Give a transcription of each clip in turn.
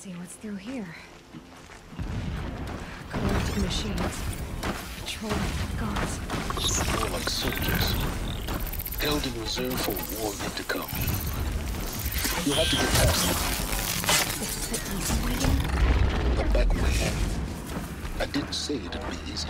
see what's through here. Corrupted machines. Patrolling gods. More like soldiers. Held in reserve for a war yet to come. You'll have to get past them. The back way. I didn't say it'd be easy.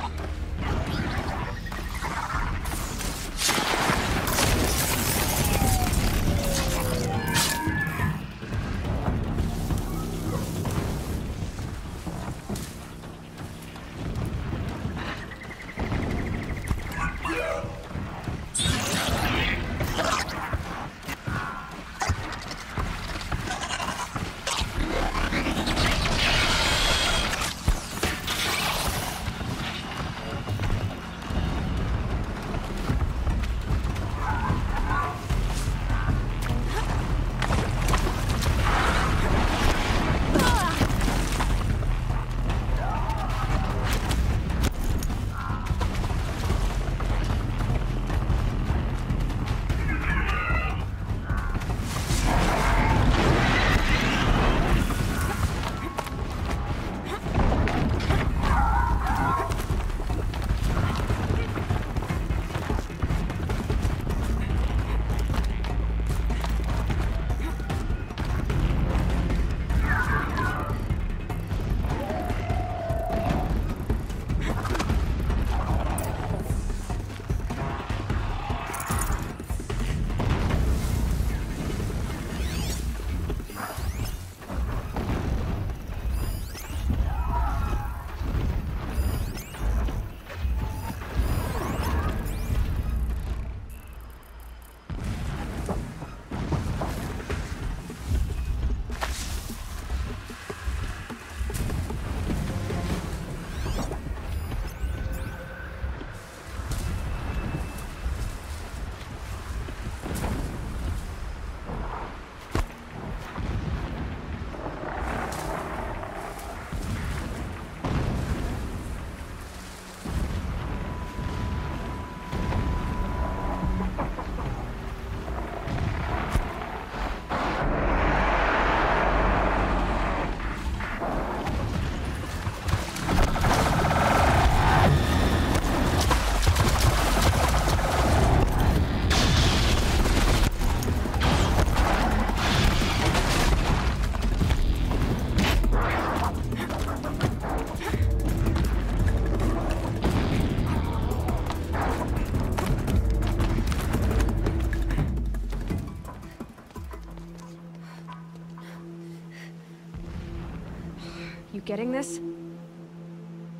Getting this?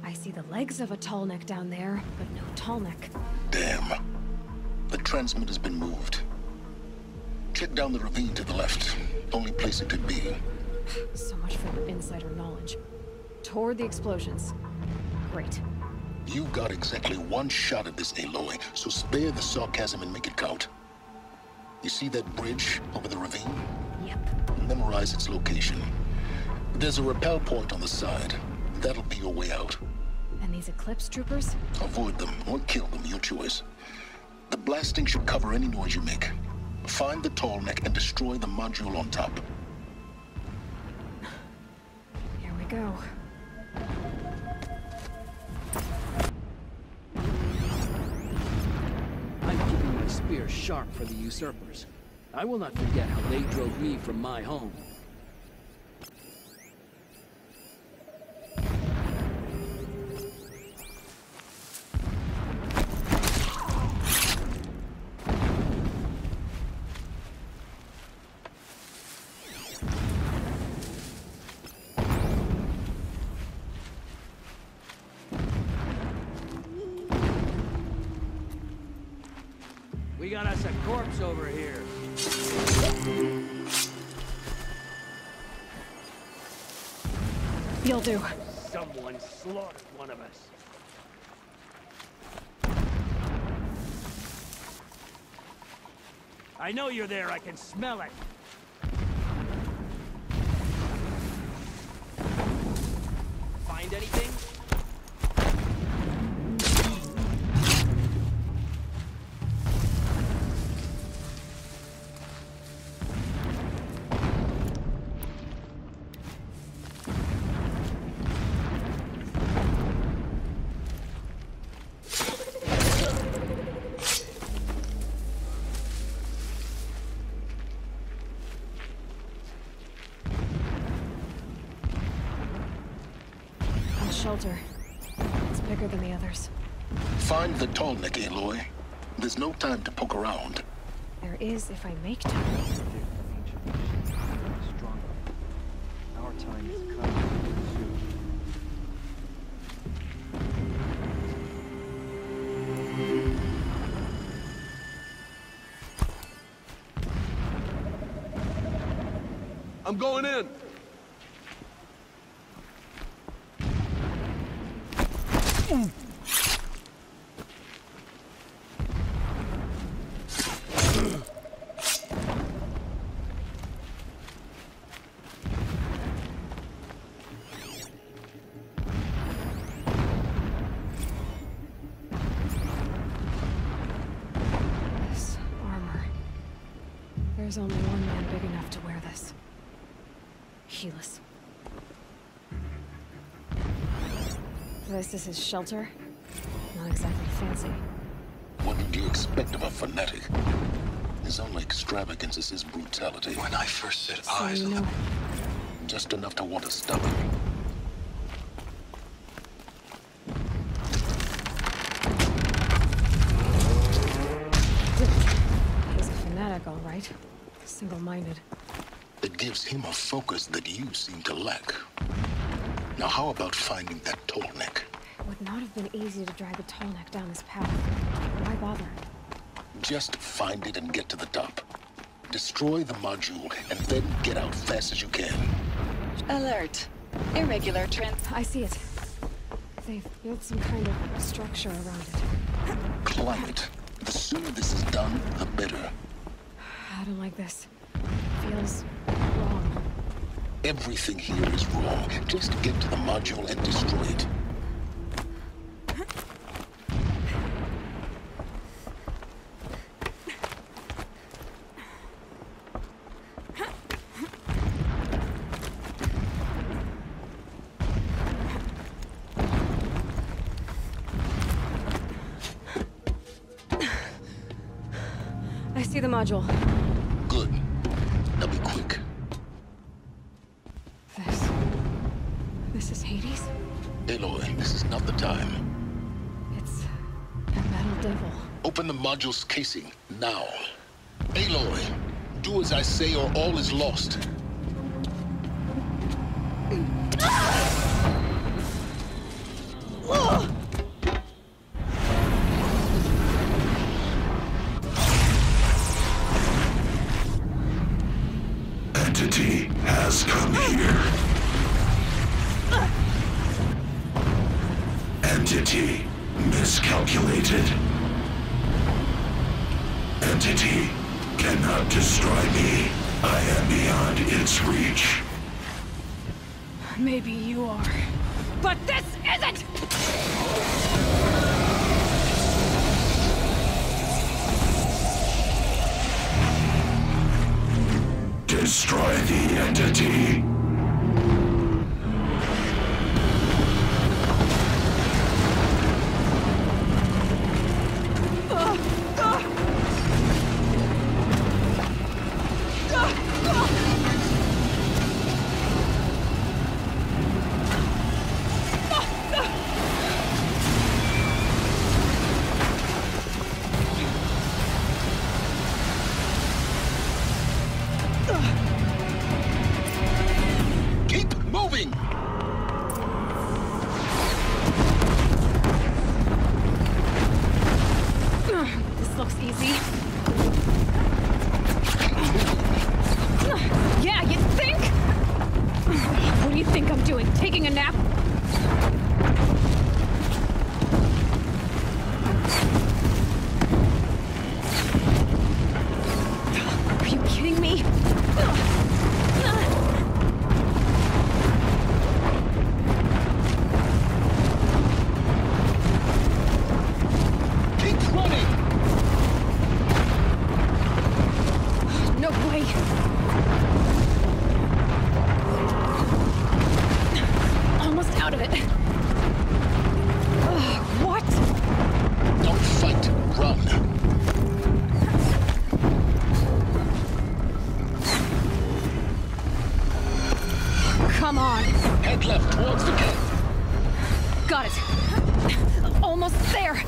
I see the legs of a Tallneck down there, but no Tallneck. Damn. The transmitter's been moved. Check down the ravine to the left. Only place it could be. So much for insider knowledge. Toward the explosions. Great. You got exactly one shot at this, Aloy, so spare the sarcasm and make it count. You see that bridge over the ravine? Yep. Memorize its location. There's a rappel point on the side. That'll be your way out. And these Eclipse troopers? Avoid them or kill them, your choice. The blasting should cover any noise you make. Find the Tallneck and destroy the module on top. Here we go. I'm keeping my spear sharp for the usurpers. I will not forget how they drove me from my home. We got us a corpse over here. You'll do. Someone slaughtered one of us. I know you're there. I can smell it. Find anything? shelter. It's bigger than the others. Find the Tallneck, Aloy. There's no time to poke around. There is if I make time. Ancient nations are getting stronger. Our time is coming soon. I'm going in! This armor. There's only one man big enough to wear this. Helis. This is his shelter. Not exactly fancy. What did you expect of a fanatic? His only extravagance is his brutality. When I first set So eyes you on know. Just enough to want to stop him. He's a fanatic, all right. Single-minded. It gives him a focus that you seem to lack. Now how about finding that Tallneck? It would not have been easy to drag a Tallneck down this path. Why bother? Just find it and get to the top. Destroy the module, and then get out fast as you can. Alert. Irregular trend. I see it. They've built some kind of structure around it. Climb it. The sooner this is done, the better. I don't like this. Feels wrong. Everything here is wrong. Just get to the module and destroy it. I see the module. Good. Now be quick. This is Hades? Aloy, this is not the time. It's a metal devil. Open the module's casing, now. Aloy, do as I say or all is lost. Entity has come here. Entity miscalculated. Entity cannot destroy me. I am beyond its reach. Maybe you are. But this isn't! Destroy the entity. Keep moving! This looks easy. Yeah, you think? What do you think I'm doing? Taking a nap? Are you kidding me? Keep running! No way. Almost out of it. What? Don't fight, run. Come on. Head left towards the gate. Got it. Almost there.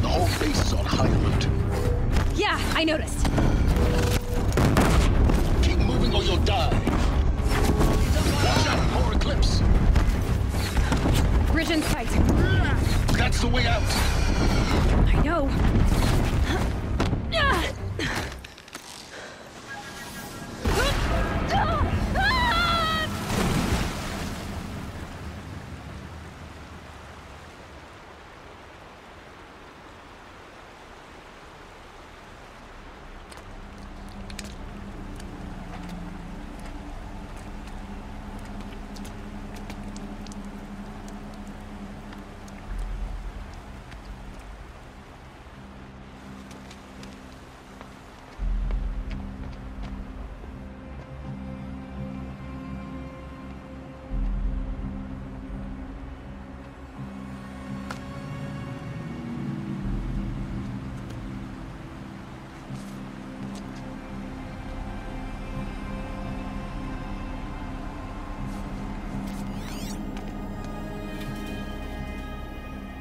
The whole base is on high alert. Yeah, I noticed. Keep moving or you'll die. Watch out, more eclipse. Bridge in sight. That's the way out. I know.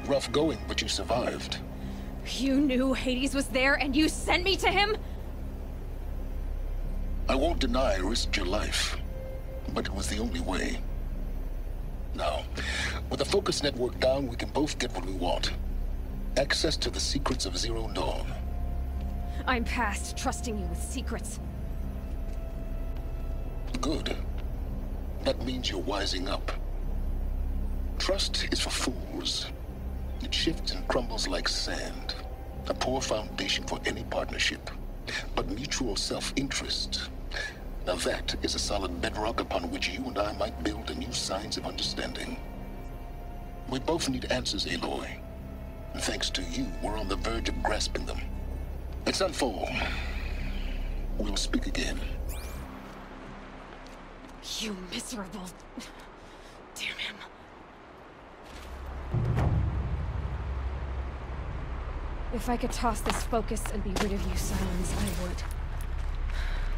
Rough going, but you survived. You knew Hades was there and you sent me to him? I won't deny I risked your life, but it was the only way. Now, with the focus network down, we can both get what we want. Access to the secrets of Zero Dawn. I'm past trusting you with secrets. Good. That means you're wising up. Trust is for fools. It shifts and crumbles like sand. A poor foundation for any partnership. But mutual self-interest, now that is a solid bedrock upon which you and I might build a new science of understanding. We both need answers, Aloy. And thanks to you, we're on the verge of grasping them. Let's unfold. We'll speak again. You miserable... Damn him. If I could toss this focus and be rid of you, Silence, I would.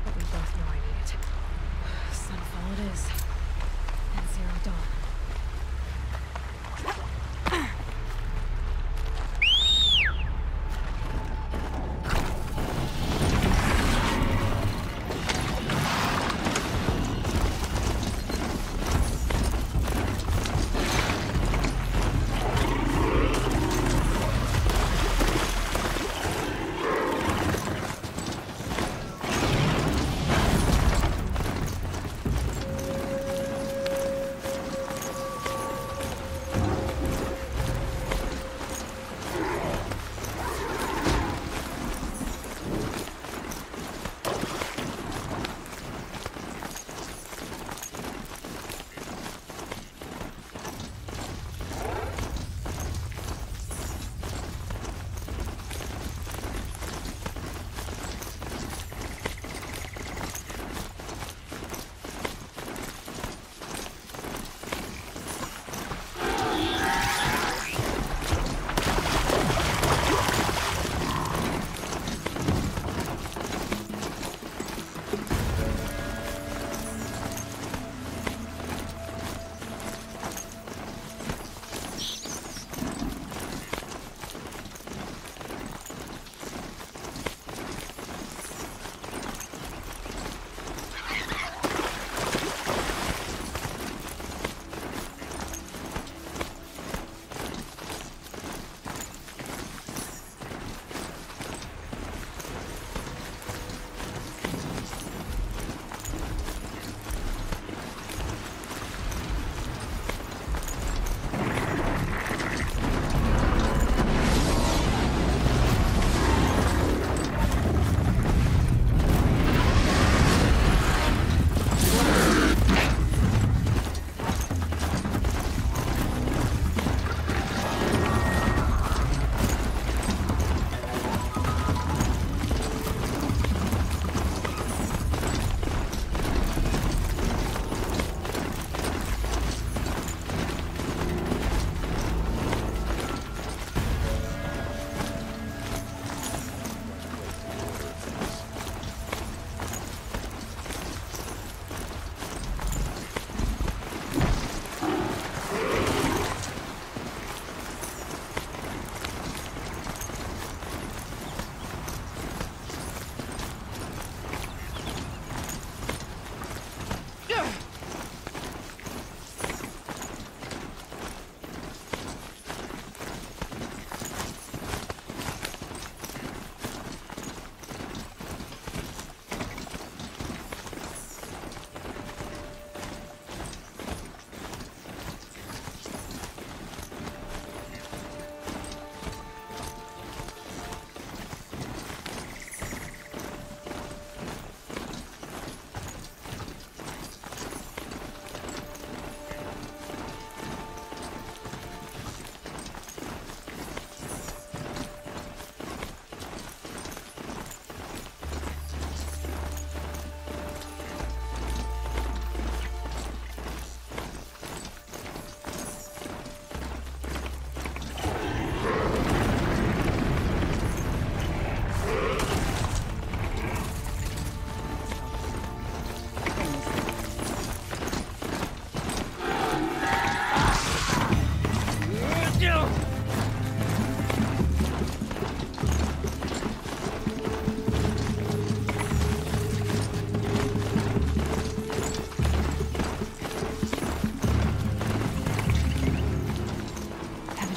But we both know I need it. Sunfall it is. And Zero Dawn.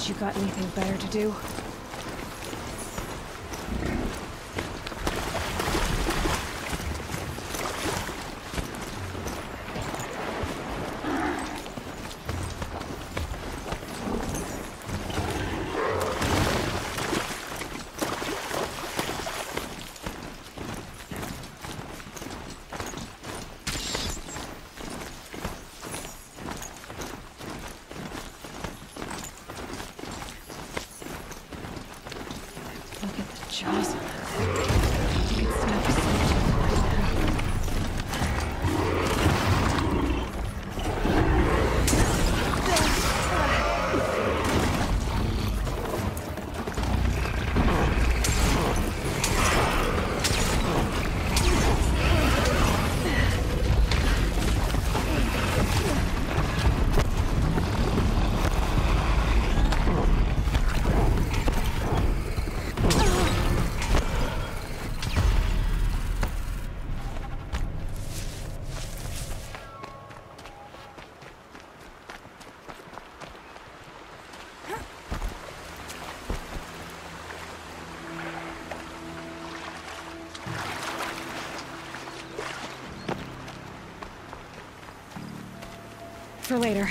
Haven't you got anything better to do? Look at the jaws on that thing. You can snap a sandwich like for later.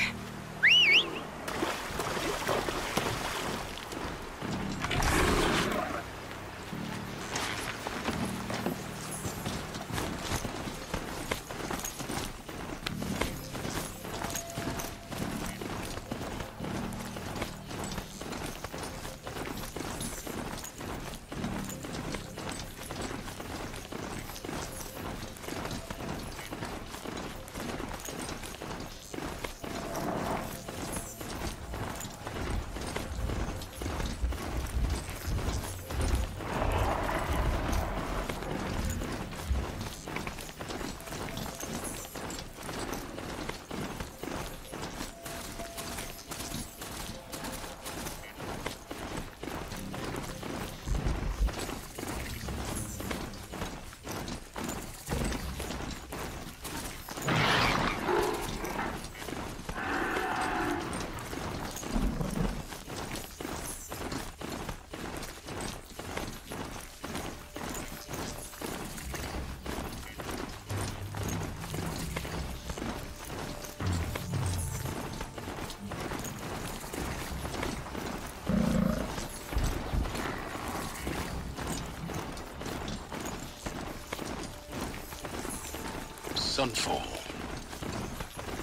Sunfall.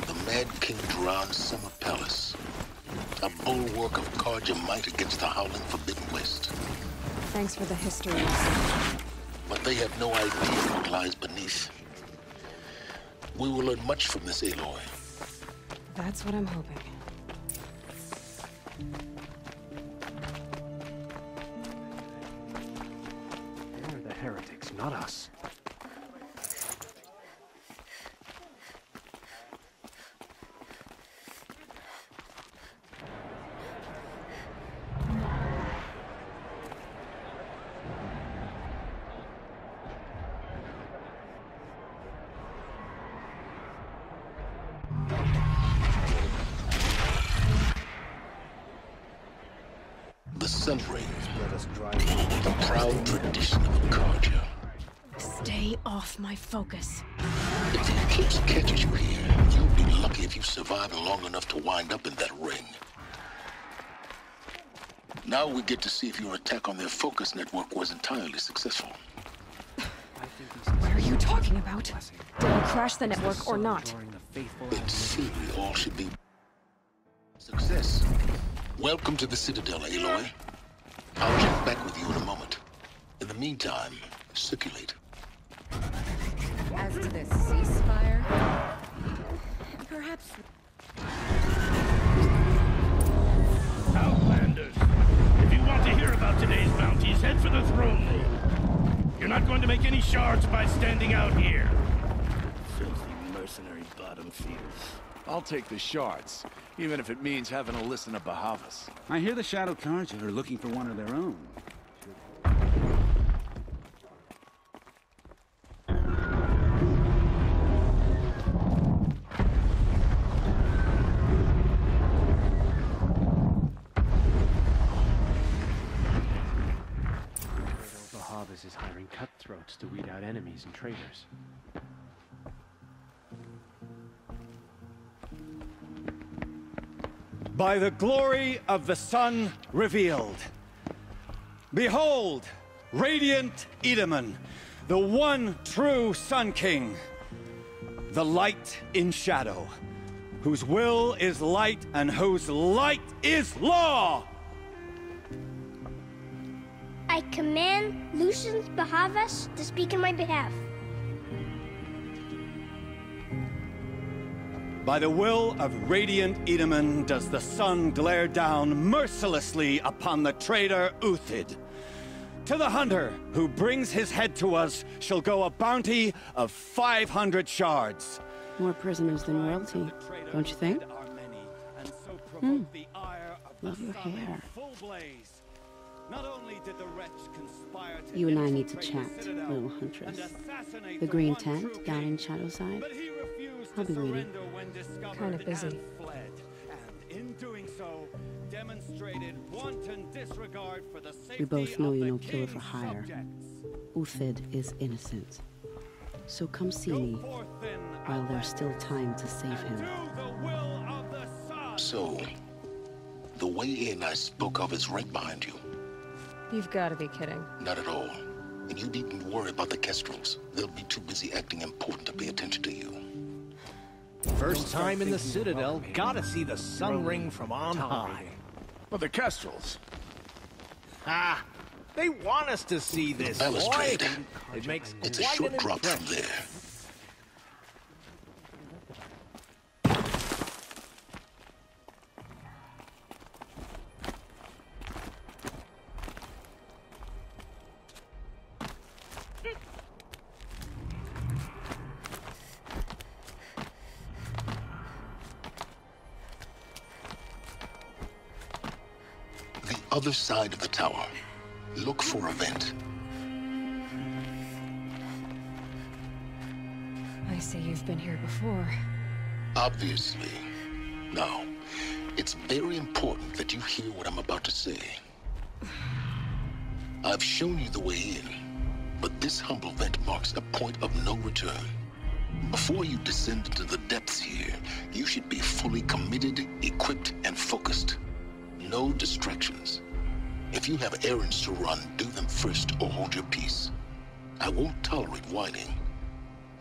The Mad King Duran's summer palace. A bulwark of Carja might against the howling Forbidden West. Thanks for the history lesson. But they have no idea what lies beneath. We will learn much from this Aloy. That's what I'm hoping. They're the heretics, not us. Sunray, the proud tradition of Carja. Stay off my focus. If the eclipse catches you here, you'll be lucky if you survive long enough to wind up in that ring. Now we get to see if your attack on their focus network was entirely successful. What are you talking about? Did we crash the network or not? In theory, all should be success. Welcome to the Citadel, Aloy. I'll check back with you in a moment. In the meantime, circulate. As to this ceasefire, perhaps... Outlanders, if you want to hear about today's bounties, head for the throne room. You're not going to make any shards by standing out here. Filthy mercenary bottom feeders. I'll take the shards, even if it means having to listen to Bahavas. I hear the Shadow Carja are looking for one of their own. scouts to weed out enemies and traitors. By the glory of the sun revealed. Behold, radiant Edaman, the one true Sun King. The light in shadow, whose will is light and whose light is law! I command Lucius Bahavas to speak in my behalf. By the will of radiant Edaman does the sun glare down mercilessly upon the traitor Uthid. To the hunter who brings his head to us shall go a bounty of 500 shards. More prisoners than royalty, don't you think? Love your hair. Not only did the wretch conspire to You and I need to chat, little huntress. The green tent down in Shadowside? I'll be waiting. Kind of busy. In doing so, demonstrated wanton disregard for the safety We both know of you're the no killer for king's hire. subjects. Uthid is innocent. So come see me while there's still time to save him. So, the way in I spoke of is right behind you. You've got to be kidding. Not at all. And you needn't worry about the Kestrels. They'll be too busy acting important to pay attention to you. First time in the Citadel, gotta see the sun ring from on high. Well, the Kestrels. Ah, they want us to see this, boy. Balustrade. It makes It's a quite short an drop from impression. there. Other side of the tower. Look for a vent. I see you've been here before. Obviously. Now, it's very important that you hear what I'm about to say. I've shown you the way in, but this humble vent marks a point of no return. Before you descend into the depths here, you should be fully committed, equipped, and focused. No distractions. If you have errands to run, do them first or hold your peace. I won't tolerate whining.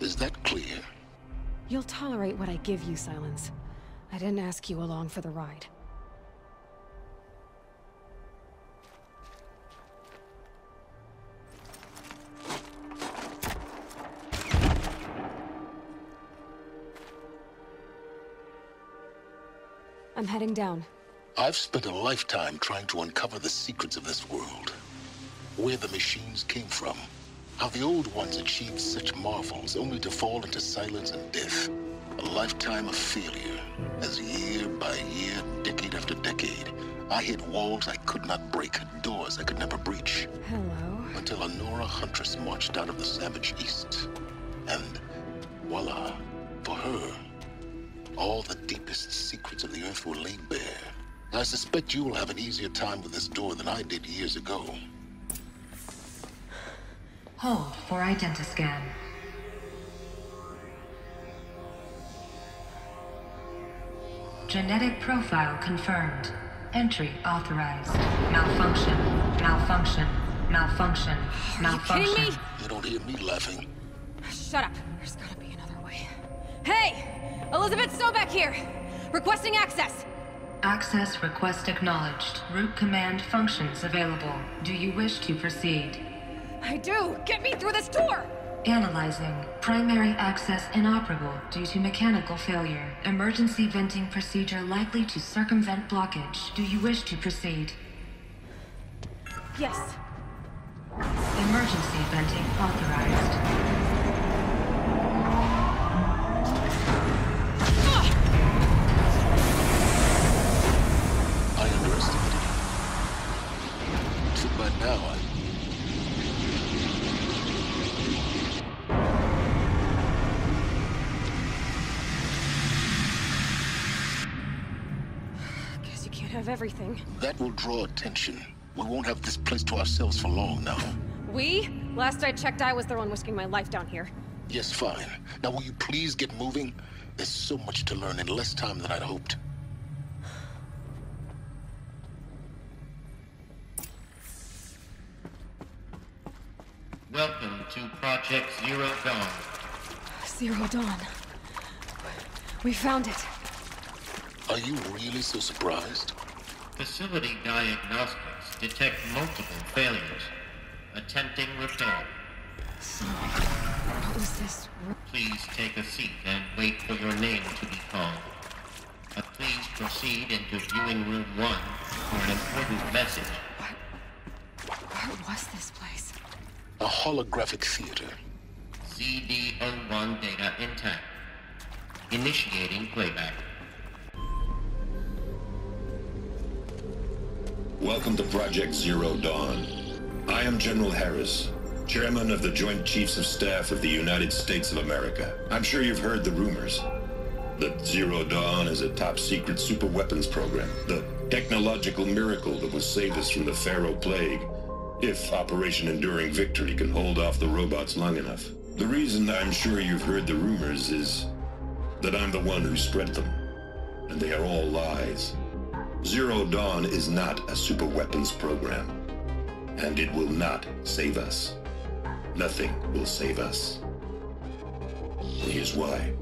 Is that clear? You'll tolerate what I give you, Silence. I didn't ask you along for the ride. I'm heading down. I've spent a lifetime trying to uncover the secrets of this world. Where the machines came from. How the old ones achieved such marvels only to fall into silence and death. A lifetime of failure. As year by year, decade after decade, I hit walls I could not break, doors I could never breach. Hello. Until a Nora huntress marched out of the savage east. And voila, for her, all the deepest secrets of the earth were laid bare. I suspect you will have an easier time with this door than I did years ago. Hold for identiscan. Genetic profile confirmed. Entry authorized. Malfunction. Malfunction. Malfunction. Malfunction. Are you kidding me? You don't hear me laughing. Shut up. There's gotta be another way. Hey! Elizabeth Sobek here! Requesting access! Access request acknowledged. Root command functions available. Do you wish to proceed? I do! Get me through this door! Analyzing. Primary access inoperable due to mechanical failure. Emergency venting procedure likely to circumvent blockage. Do you wish to proceed? Yes. Emergency venting authorized. I underestimated you. So by now, Guess you can't have everything. that will draw attention. We won't have this place to ourselves for long now. We? Last I checked, I was the one risking my life down here. Yes, fine. Now will you please get moving? There's so much to learn in less time than I'd hoped. Welcome to Project Zero Dawn. Zero Dawn. We found it. Are you really so surprised? Facility diagnostics detect multiple failures. Attempting repair. So, what was this? Please take a seat and wait for your name to be called. Please proceed into viewing room 1 for an important message. What was this place? A holographic theater. CD01 data intact. Initiating playback. Welcome to Project Zero Dawn. I am General Harris, Chairman of the Joint Chiefs of Staff of the United States of America. I'm sure you've heard the rumors that Zero Dawn is a top-secret superweapons program, the technological miracle that will save us from the Pharaoh Plague, if Operation Enduring Victory can hold off the robots long enough. The reason I'm sure you've heard the rumors is that I'm the one who spread them, and they are all lies. Zero Dawn is not a superweapons program, and it will not save us. Nothing will save us. And here's why.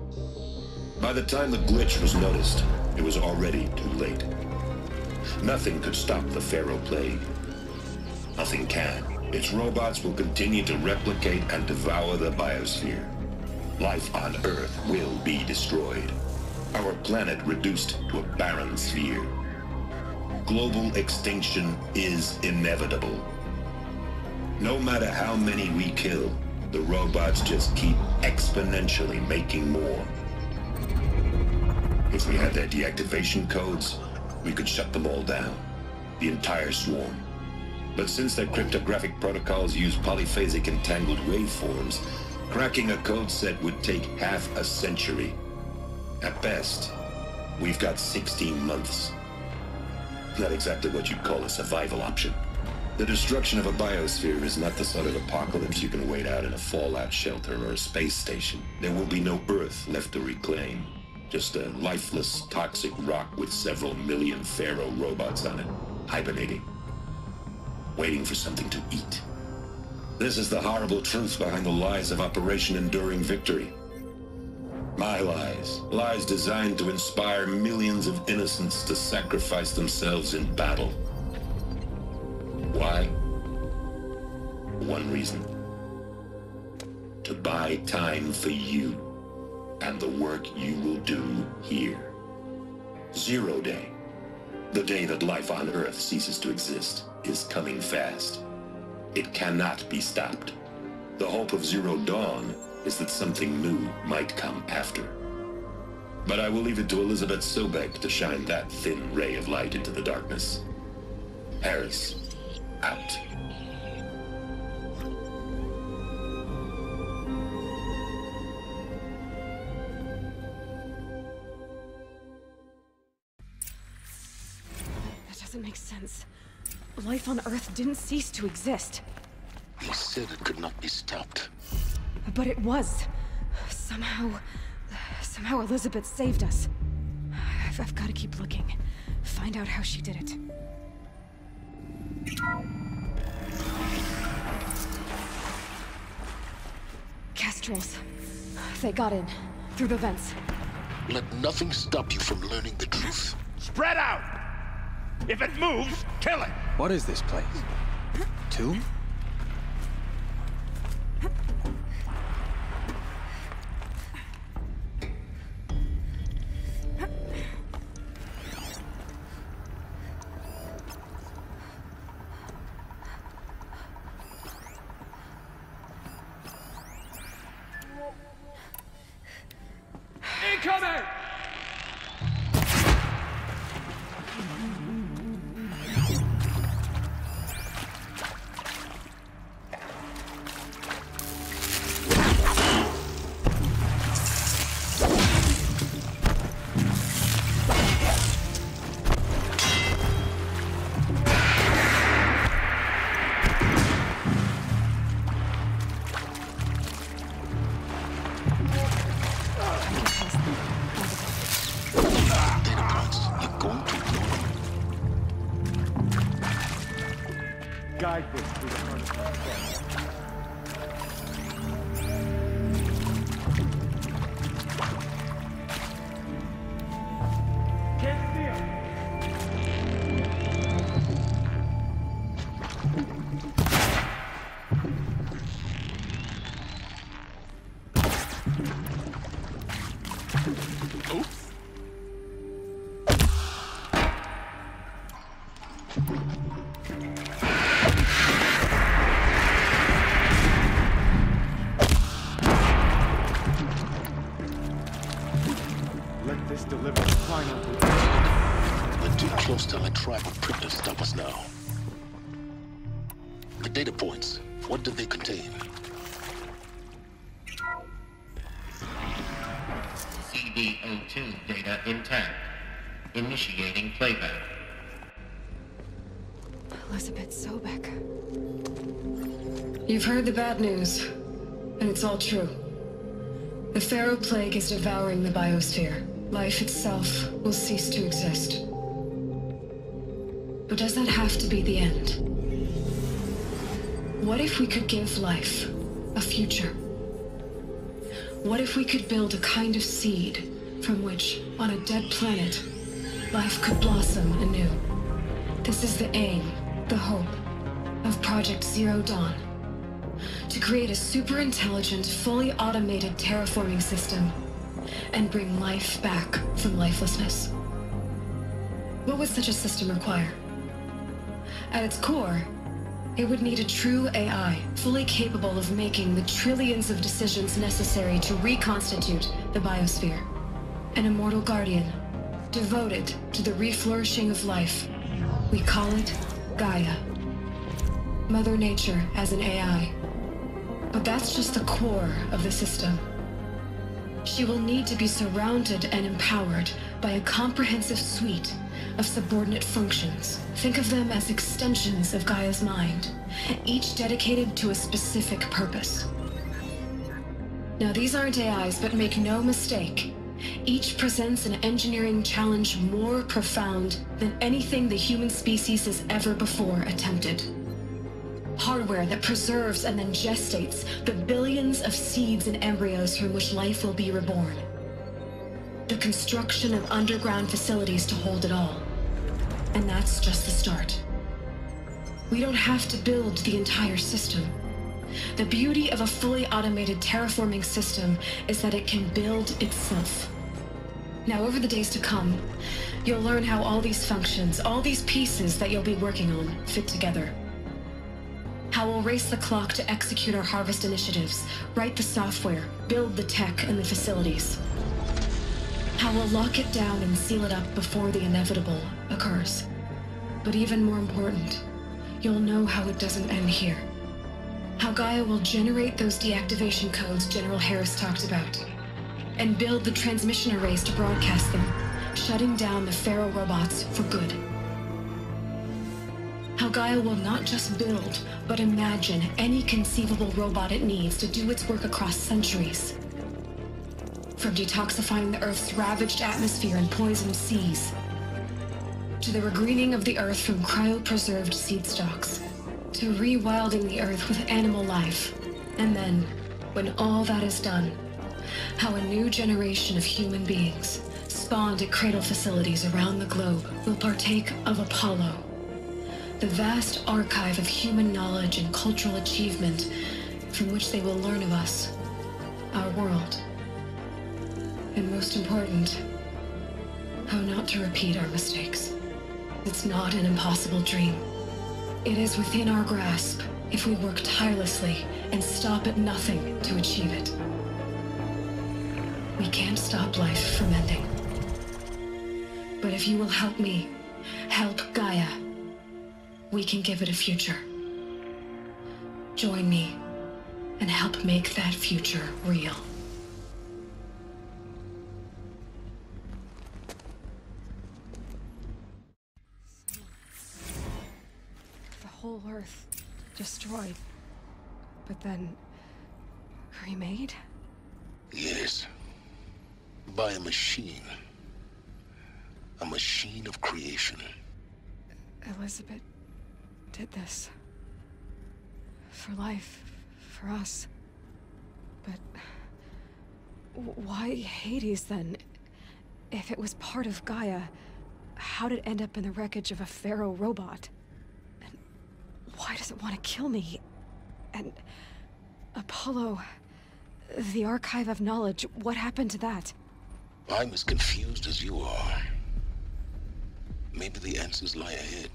By the time the glitch was noticed, it was already too late. Nothing could stop the Pharaoh Plague. Nothing can. Its robots will continue to replicate and devour the biosphere. Life on Earth will be destroyed. Our planet reduced to a barren sphere. Global extinction is inevitable. No matter how many we kill, the robots just keep exponentially making more. If we had their deactivation codes, we could shut them all down. The entire swarm. But since their cryptographic protocols use polyphasic entangled waveforms, cracking a code set would take half a century. At best, we've got 16 months. Not exactly what you'd call a survival option. The destruction of a biosphere is not the sort of apocalypse you can wait out in a fallout shelter or a space station. There will be no Earth left to reclaim. Just a lifeless, toxic rock with several million Pharaoh robots on it, hibernating. Waiting for something to eat. This is the horrible truth behind the lies of Operation Enduring Victory. My lies. Lies designed to inspire millions of innocents to sacrifice themselves in battle. Why? One reason. To buy time for you and the work you will do here. Zero Day. The day that life on Earth ceases to exist is coming fast. It cannot be stopped. The hope of Zero Dawn is that something new might come after. But I will leave it to Elizabeth Sobek to shine that thin ray of light into the darkness. Harris, out. That doesn't make sense. Life on Earth didn't cease to exist. He said it could not be stopped. But it was. Somehow Elizabeth saved us. I've got to keep looking. Find out how she did it. Kestrels. They got in. Through the vents. Let nothing stop you from learning the truth. Spread out! If it moves, kill it! What is this place? Tomb? Incoming! guide this through the heart of my soul. Let this deliver the final blow. We're too close to that tribal prick to stop us now. The data points, what do they contain? CD02 data intact. Initiating playback. Elizabeth Sobek. You've heard the bad news, and it's all true. The Pharaoh Plague is devouring the biosphere. Life itself will cease to exist. But does that have to be the end? What if we could give life a future? What if we could build a kind of seed from which, on a dead planet, life could blossom anew? This is the aim, the hope, of Project Zero Dawn. To create a super-intelligent, fully automated terraforming system and bring life back from lifelessness. What would such a system require? At its core, it would need a true AI, fully capable of making the trillions of decisions necessary to reconstitute the biosphere. An immortal guardian, devoted to the reflourishing of life. We call it Gaia. Mother Nature as an AI. But that's just the core of the system. She will need to be surrounded and empowered by a comprehensive suite of subordinate functions. Think of them as extensions of Gaia's mind, each dedicated to a specific purpose. Now, these aren't AIs, but make no mistake, each presents an engineering challenge more profound than anything the human species has ever before attempted. Hardware that preserves and then gestates the billions of seeds and embryos from which life will be reborn. The construction of underground facilities to hold it all. And that's just the start. We don't have to build the entire system. The beauty of a fully automated terraforming system is that it can build itself. Now, over the days to come, you'll learn how all these functions, all these pieces that you'll be working on, fit together. How we'll race the clock to execute our harvest initiatives, write the software, build the tech and the facilities. How we'll lock it down and seal it up before the inevitable occurs. But even more important, you'll know how it doesn't end here. How Gaia will generate those deactivation codes General Harris talked about, and build the transmission arrays to broadcast them, shutting down the Pharaoh robots for good. How Gaia will not just build, but imagine any conceivable robot it needs to do its work across centuries. From detoxifying the Earth's ravaged atmosphere and poisoned seas, to the regreening of the Earth from cryopreserved seed stalks, to rewilding the Earth with animal life. And then, when all that is done, how a new generation of human beings, spawned at cradle facilities around the globe, will partake of Apollo, the vast archive of human knowledge and cultural achievement from which they will learn of us, our world. And most important, how not to repeat our mistakes. It's not an impossible dream. It is within our grasp if we work tirelessly and stop at nothing to achieve it. We can't stop life from ending. But if you will help me, help Gaia, we can give it a future. Join me and help make that future real. The whole Earth destroyed, but then remade? Yes. By a machine. A machine of creation. Elizabeth did this. For life. For us. But... why Hades, then? If it was part of Gaia, how did it end up in the wreckage of a pharaoh robot? And why does it want to kill me? And... Apollo... the Archive of Knowledge, what happened to that? I'm as confused as you are. Maybe the answers lie ahead.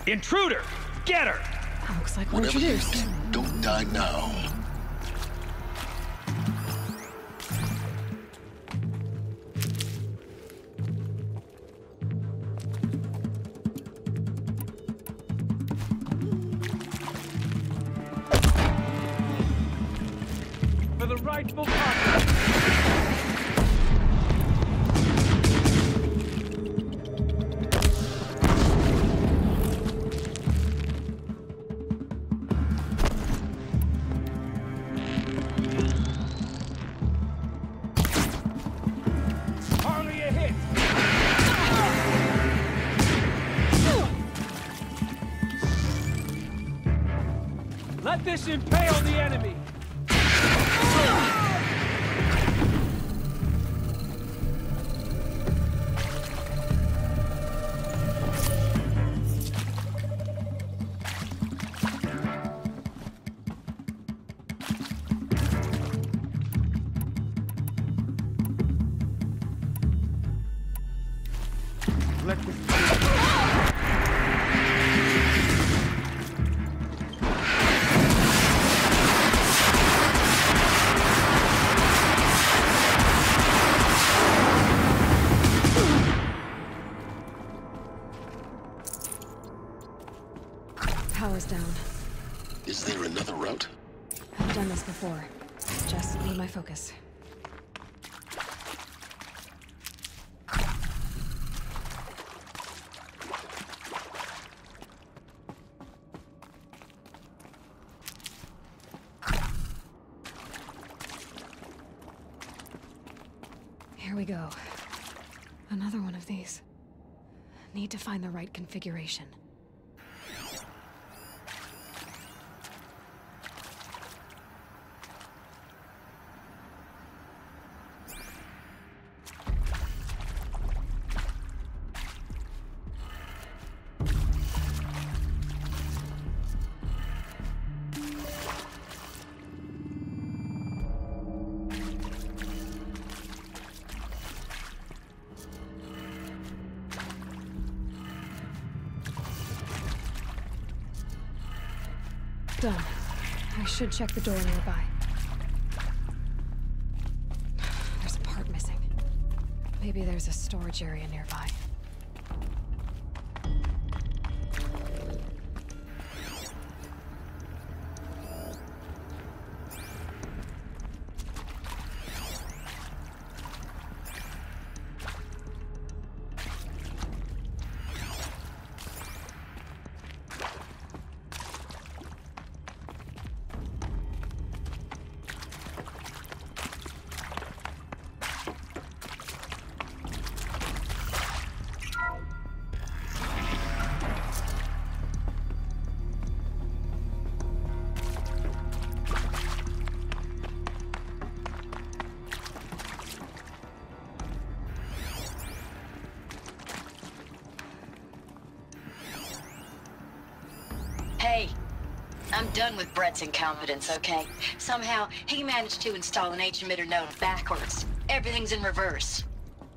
Intruder! Get her! Looks like we're Whatever you introduced. do, don't die now. For the rightful conqueror! Let this impale the enemy! Let this... Power's down. Is there another route? I've done this before. Just need my focus. Here we go. Another one of these. Need to find the right configuration. Done. I should check the door nearby. There's a part missing. Maybe there's a storage area nearby. Hey, I'm done with Brett's incompetence, okay? Somehow, he managed to install an H-emitter node backwards. Everything's in reverse.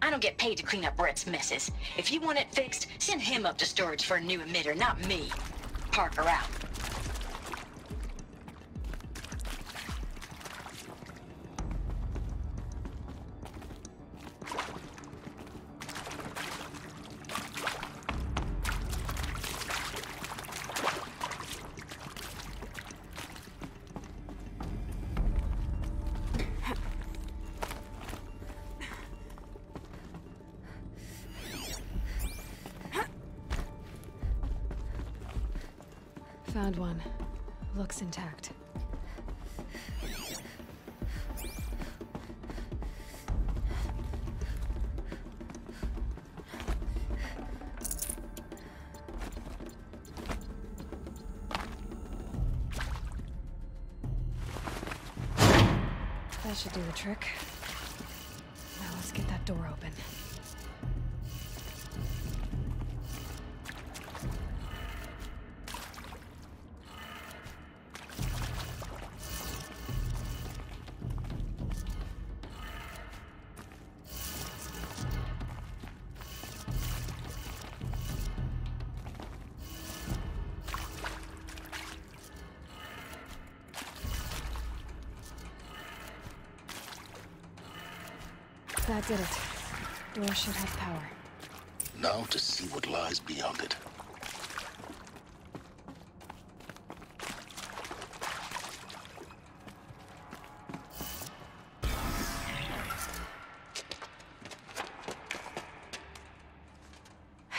I don't get paid to clean up Brett's messes. If you want it fixed, send him up to storage for a new emitter, not me. Parker out. Found one. Looks intact. That should do the trick. Now let's get that door open. That did it. Door should have power. Now to see what lies beyond it.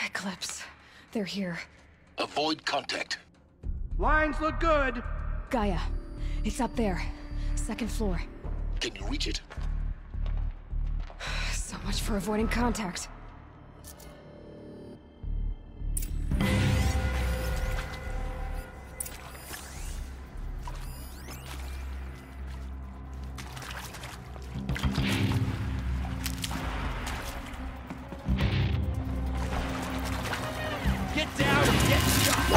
Eclipse. They're here. Avoid contact. Lines look good. Gaia. It's up there. Second floor. Can you reach it? So much for avoiding contact. Get down and get shot!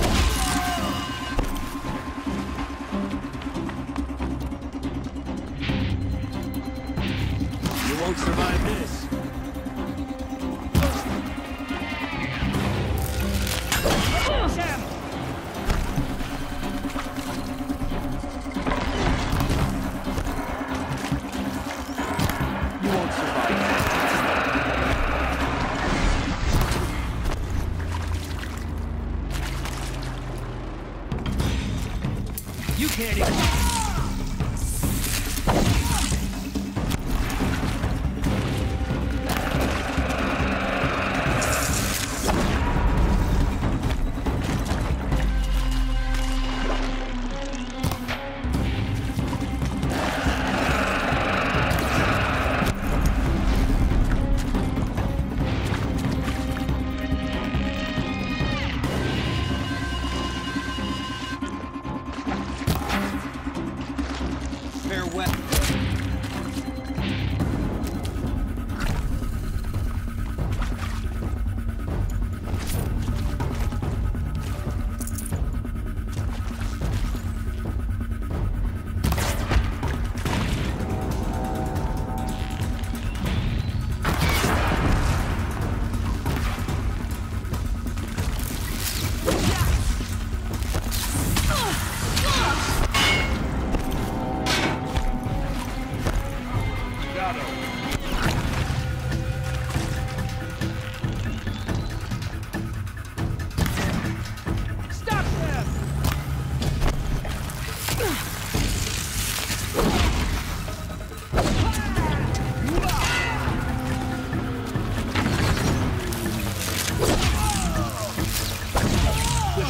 You won't survive this. Sam! You won't survive this. You can't even...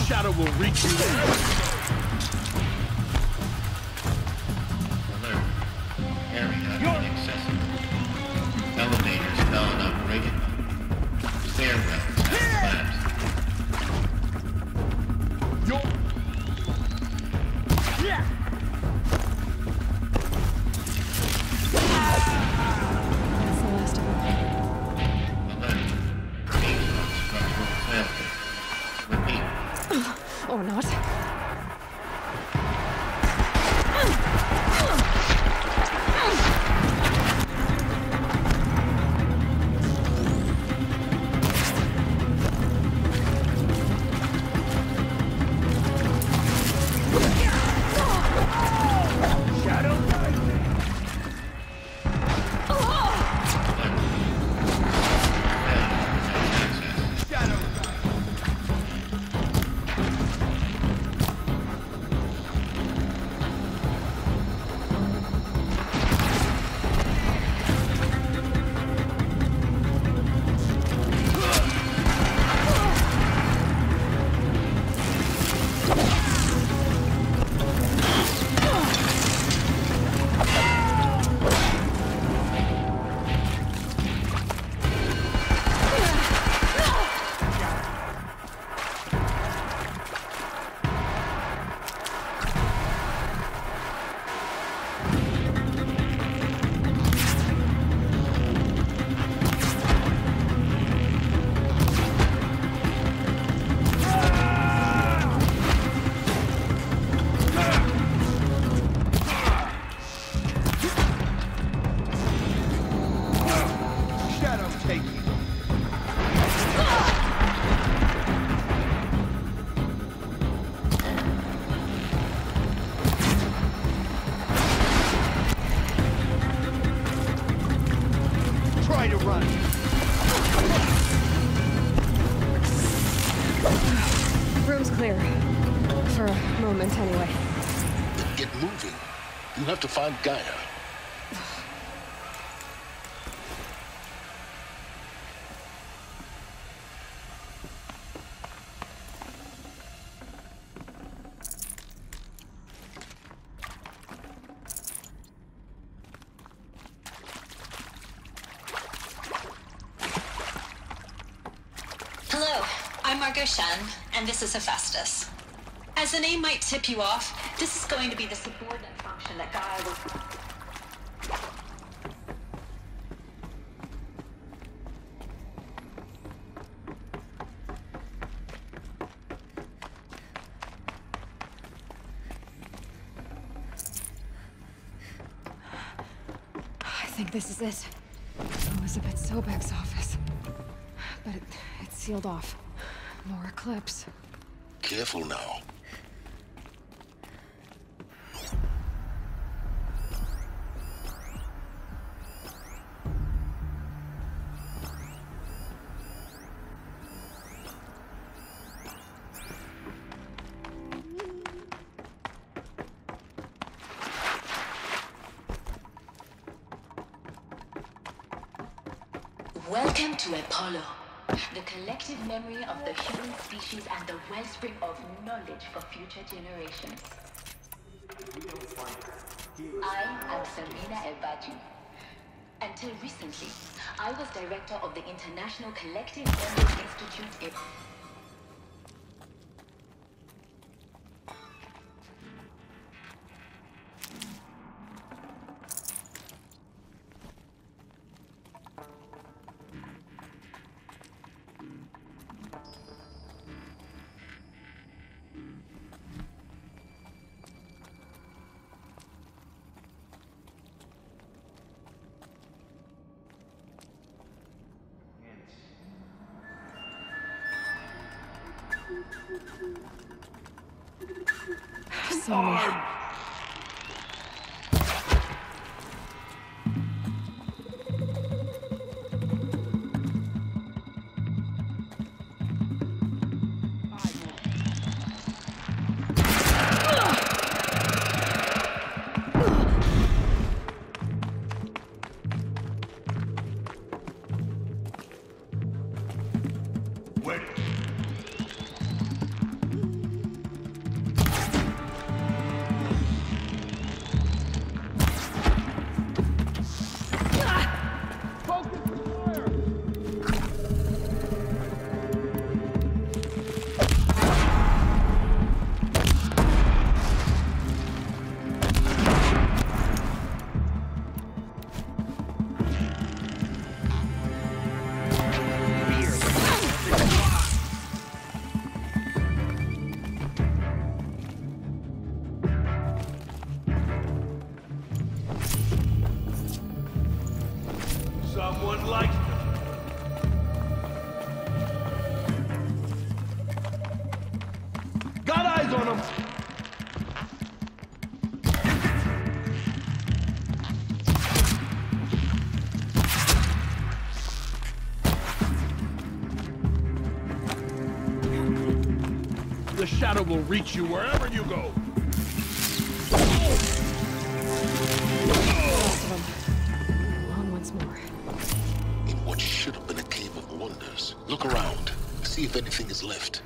Shadow will reach you there. Alert. Area inaccessible. Elevators non-operated. Stairwell has collapsed. Yeah! That's the last of them. Alert. Being on structural failure. Repeat. Or not. take you. Try to run. Room's clear. For a moment, anyway. Then get moving. You have to find Gaia. Hello, I'm Margot Shen, and this is Hephaestus. As the name might tip you off, this is going to be the subordinate function that Gaia will... I think this is it. Elizabeth Sobek's office. But it's sealed off. More Eclipse. Careful now. Welcome to Apollo, the collective memory of the human species and the wellspring of knowledge for future generations. I am Serena Ebaju. Until recently, I was director of the International Collective Memory Institute in... Sorry. Someone likes them. Got eyes on them. The shadow will reach you wherever you go. In what should have been a cave of wonders. Look around. See if anything is left.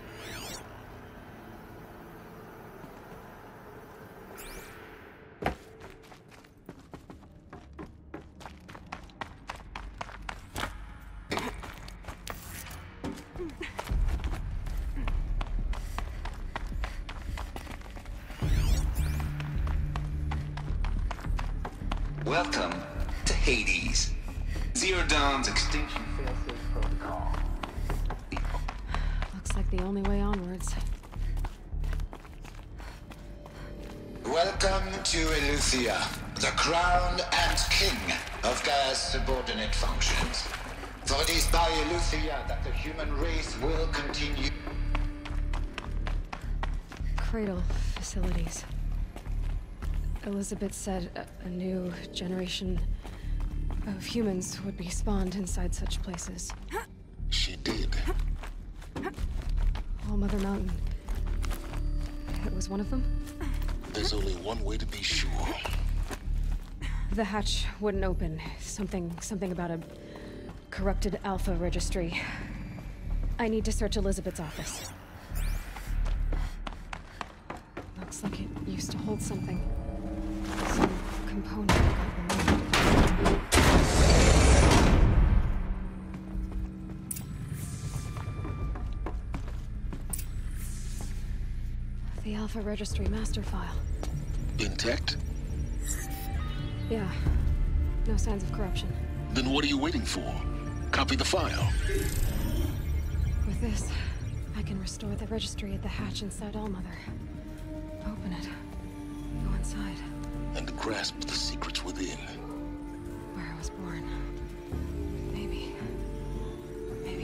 Welcome to Hades. Zero Dawn's extinction failsafe protocol. Looks like the only way onwards. Welcome to Eleuthia, the crown and king of Gaia's subordinate functions. For it is by Lucia that the human race will continue. Cradle facilities. Elizabeth said a new generation of humans would be spawned inside such places. She did. All Mother Mountain. It was one of them? There's only one way to be sure. The hatch wouldn't open. Something about a corrupted Alpha registry. I need to search Elizabeth's office. Looks like it used to hold something. Some component got removed. The Alpha registry master file. Intact? Yeah. No signs of corruption. Then what are you waiting for? Copy the file. With this, I can restore the registry at the hatch inside Allmother. Open it. Go inside. And grasp the secrets within. Where I was born. Maybe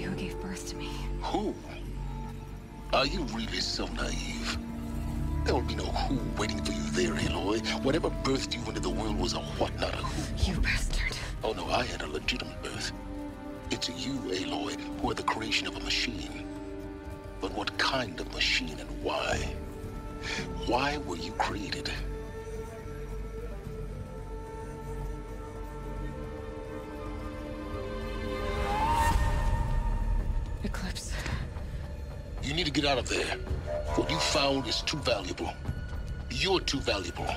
who gave birth to me. Who? Are you really so naive? There will be no who waiting for you there, Aloy. Whatever birthed you into the world was a what, not a who. You bastard. Oh no, I had a legitimate birth. It's you, Aloy, who are the creation of a machine. But what kind of machine and why? Why were you created? Eclipse. You need to get out of there. What you found is too valuable. You're too valuable.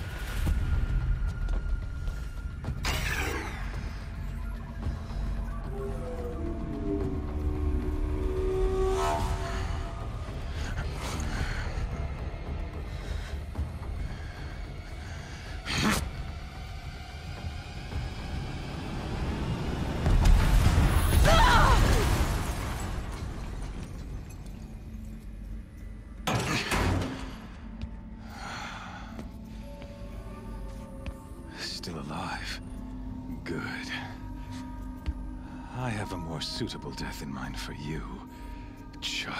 Still alive. Good. I have a more suitable death in mind for you, child.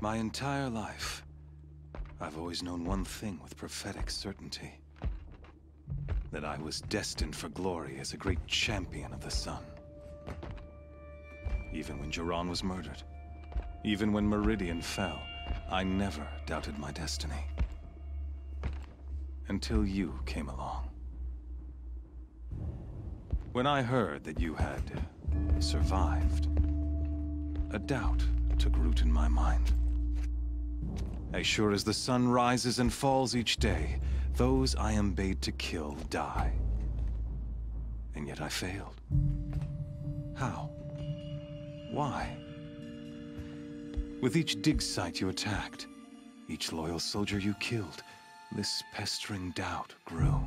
My entire life, I've always known one thing with prophetic certainty. That I was destined for glory as a great champion of the sun. Even when Jiran was murdered, even when Meridian fell, I never doubted my destiny. Until you came along. When I heard that you had survived, a doubt took root in my mind. As sure as the sun rises and falls each day, those I am bade to kill die. And yet I failed. How? Why? With each dig site you attacked, each loyal soldier you killed, this pestering doubt grew.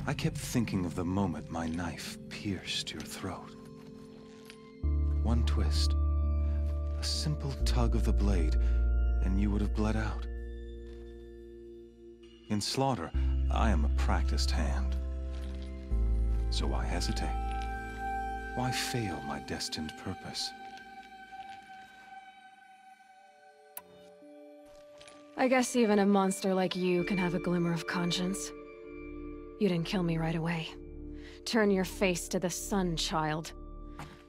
I kept thinking of the moment my knife pierced your throat. One twist, a simple tug of the blade, and you would have bled out. In slaughter, I am a practiced hand. So why hesitate? Why fail my destined purpose? I guess even a monster like you can have a glimmer of conscience. You didn't kill me right away. Turn your face to the sun, child.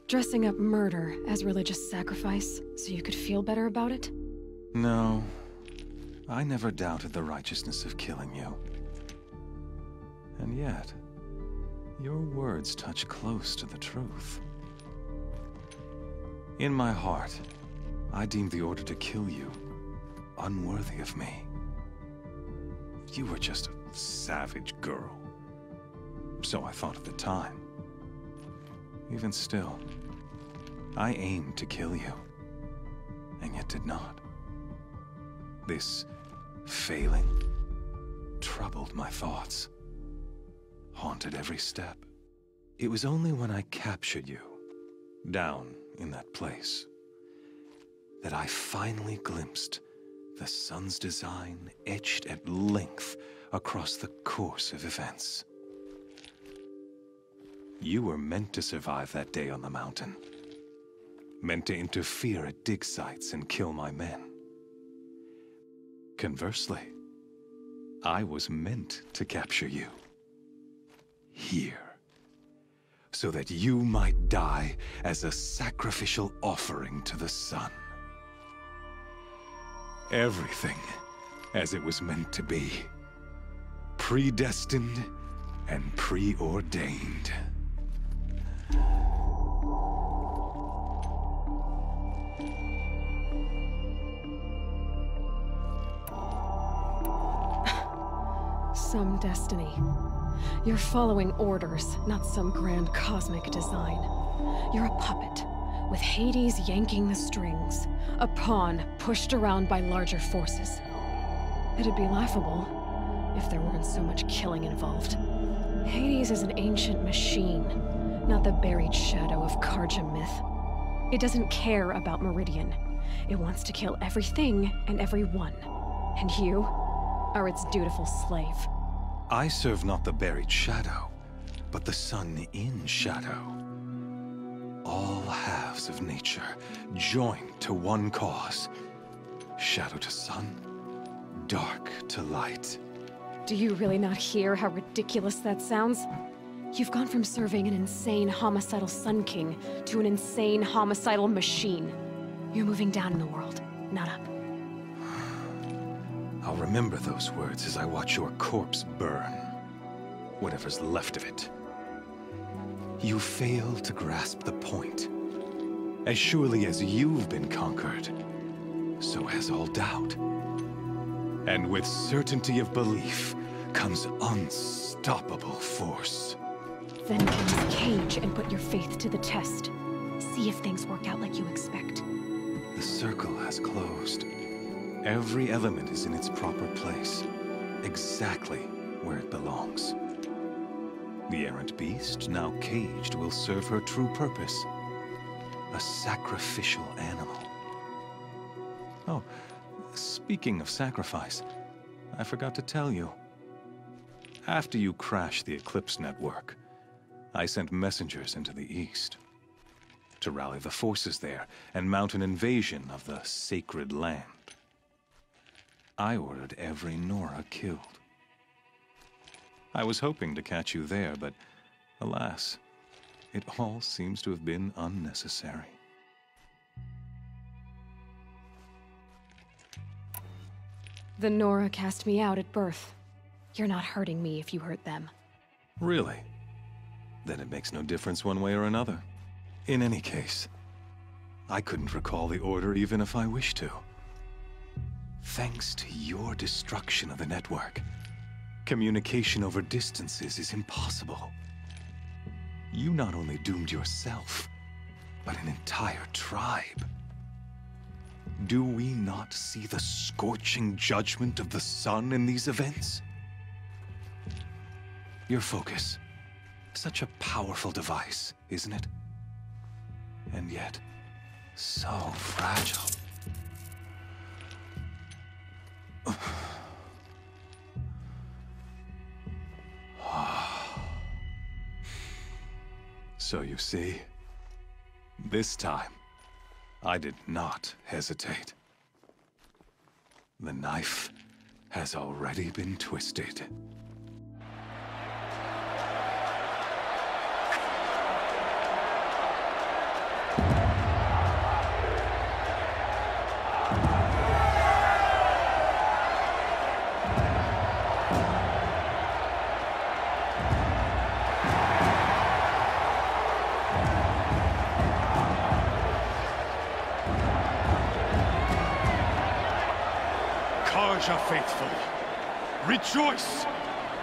Dressing up murder as religious sacrifice so you could feel better about it? No. I never doubted the righteousness of killing you. And yet, your words touch close to the truth. In my heart, I deemed the order to kill you unworthy of me. You were just a savage girl. So I thought at the time. Even still, I aimed to kill you, and yet did not. This failing troubled my thoughts, haunted every step. It was only when I captured you down in that place, that I finally glimpsed the sun's design etched at length across the course of events. You were meant to survive that day on the mountain. Meant to interfere at dig sites and kill my men. Conversely, I was meant to capture you. Here. So that you might die as a sacrificial offering to the sun. Everything as it was meant to be. Predestined and preordained. Some destiny. You're following orders, not some grand cosmic design. You're a puppet, with Hades yanking the strings. A pawn pushed around by larger forces. It'd be laughable if there weren't so much killing involved. Hades is an ancient machine, not the buried shadow of Karja myth. It doesn't care about Meridian. It wants to kill everything and everyone. And you are its dutiful slave. I serve not the buried shadow, but the sun in shadow. All halves of nature joined to one cause. Shadow to sun, dark to light. Do you really not hear how ridiculous that sounds? You've gone from serving an insane homicidal Sun King to an insane homicidal machine. You're moving down in the world, not up. I'll remember those words as I watch your corpse burn. Whatever's left of it. You fail to grasp the point. As surely as you've been conquered, so has all doubt. And with certainty of belief comes unstoppable force. Then get in this cage and put your faith to the test. See if things work out like you expect. The circle has closed. Every element is in its proper place, exactly where it belongs. The errant beast, now caged, will serve her true purpose. A sacrificial animal. Oh, speaking of sacrifice, I forgot to tell you. After you crashed the Eclipse network, I sent messengers into the east to rally the forces there and mount an invasion of the sacred land. I ordered every Nora killed. I was hoping to catch you there, but alas, it all seems to have been unnecessary. The Nora cast me out at birth. You're not hurting me if you hurt them. Really? Then it makes no difference one way or another. In any case, I couldn't recall the order even if I wished to. Thanks to your destruction of the network, communication over distances is impossible. You not only doomed yourself, but an entire tribe. Do we not see the scorching judgment of the sun in these events? Your focus, such a powerful device, isn't it? And yet, so fragile. So you see, this time, I did not hesitate. The knife has already been twisted. Faithful, rejoice!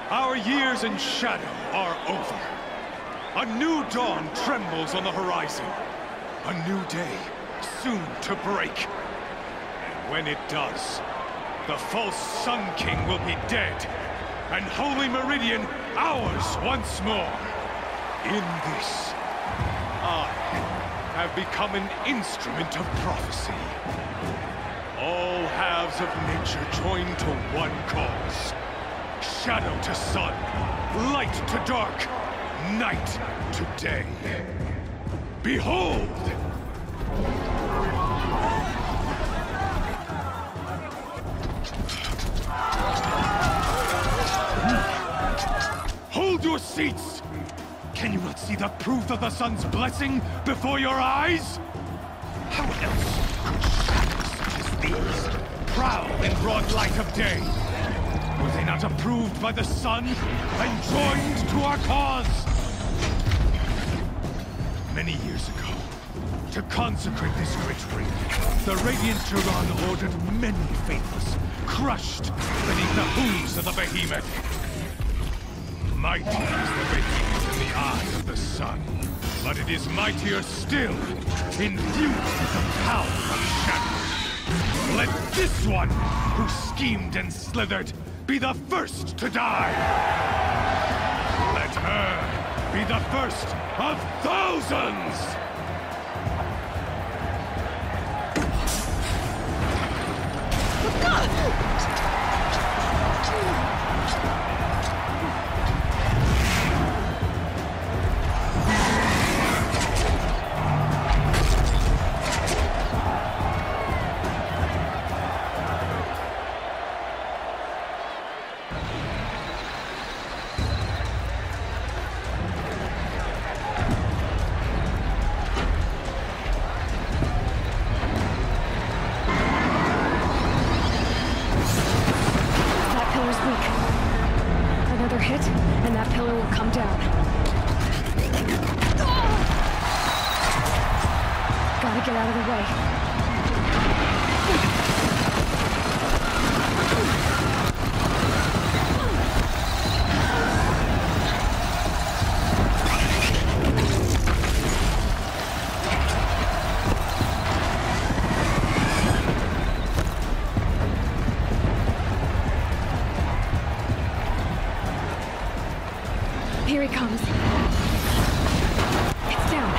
Our years in shadow are over. A new dawn trembles on the horizon. A new day, soon to break. And when it does, the false Sun King will be dead, and Holy Meridian ours once more. In this, I have become an instrument of prophecy. All halves of nature join to one cause. Shadow to sun, light to dark, night to day. Behold! Hold your seats! Can you not see the proof of the sun's blessing before your eyes? How else could shadows such as these prowl in broad light of day? Were they not approved by the sun and joined to our cause? Many years ago, to consecrate this great ring, the Radiant Turan ordered many faithless, crushed beneath the hooves of the behemoth. Mighty is the behemoth in the eye of the sun, but it is mightier still, infused with the power of shadow. Let this one, who schemed and slithered, be the first to die! Let her be the first of thousands! Here he comes. It's down.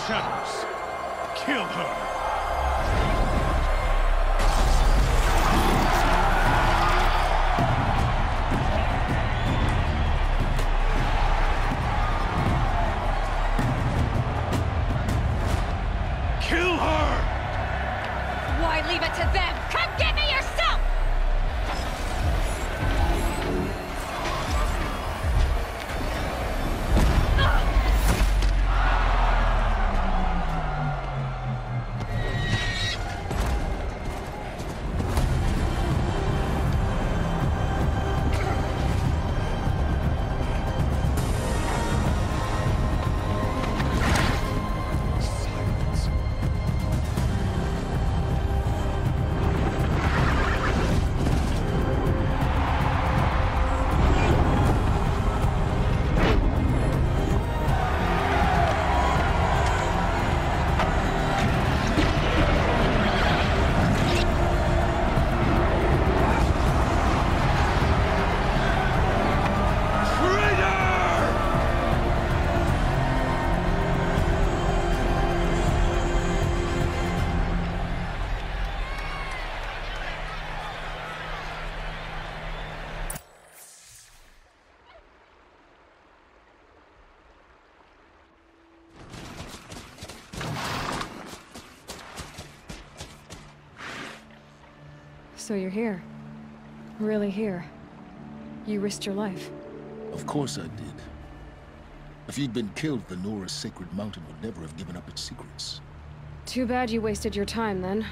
shadows. Kill her. Kill her! Why leave it to them? Come get me yourself! So you're here. Really here. You risked your life. Of course I did. If you'd been killed, the Nora's sacred mountain would never have given up its secrets. Too bad you wasted your time, then.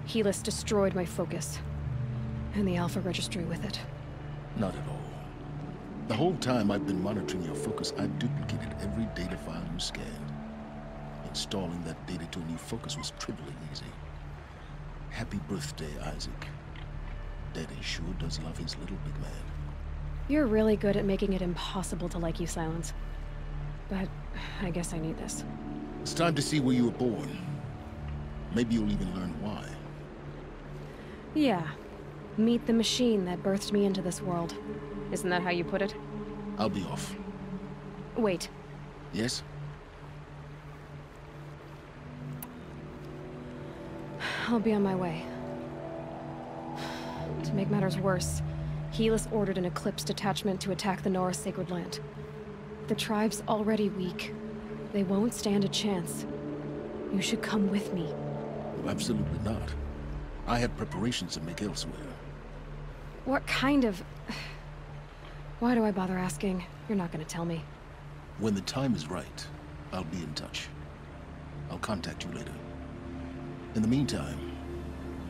Helis destroyed my focus. And the Alpha Registry with it. Not at all. The whole time I've been monitoring your focus, I've duplicated every data file you scanned. Installing that data to a new focus was trivially easy. Happy birthday, Isaac. Daddy sure does love his little big man. You're really good at making it impossible to like you, Silence. But I guess I need this. It's time to see where you were born. Maybe you'll even learn why. Yeah. Meet the machine that birthed me into this world. Isn't that how you put it? I'll be off. Wait. Yes? I'll be on my way. To make matters worse, Helis ordered an Eclipse detachment to attack the Nora's sacred land. The tribe's already weak. They won't stand a chance. You should come with me. Absolutely not. I have preparations to make elsewhere. What kind of... Why do I bother asking? You're not gonna tell me. When the time is right, I'll be in touch. I'll contact you later. In the meantime,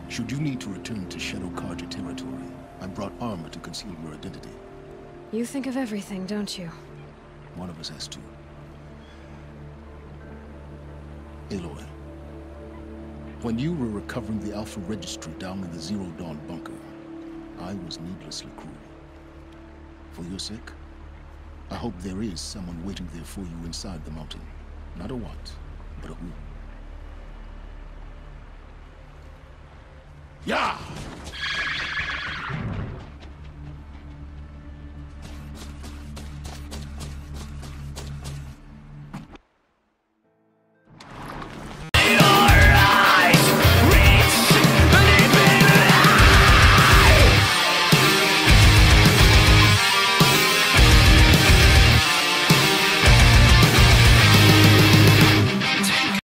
should you need to return to Shadow Carja territory, I brought armor to conceal your identity. You think of everything, don't you? One of us has to. Aloy, when you were recovering the Alpha Registry down in the Zero Dawn bunker, I was needlessly cruel. For your sake, I hope there is someone waiting there for you inside the mountain. Not a what, but a who.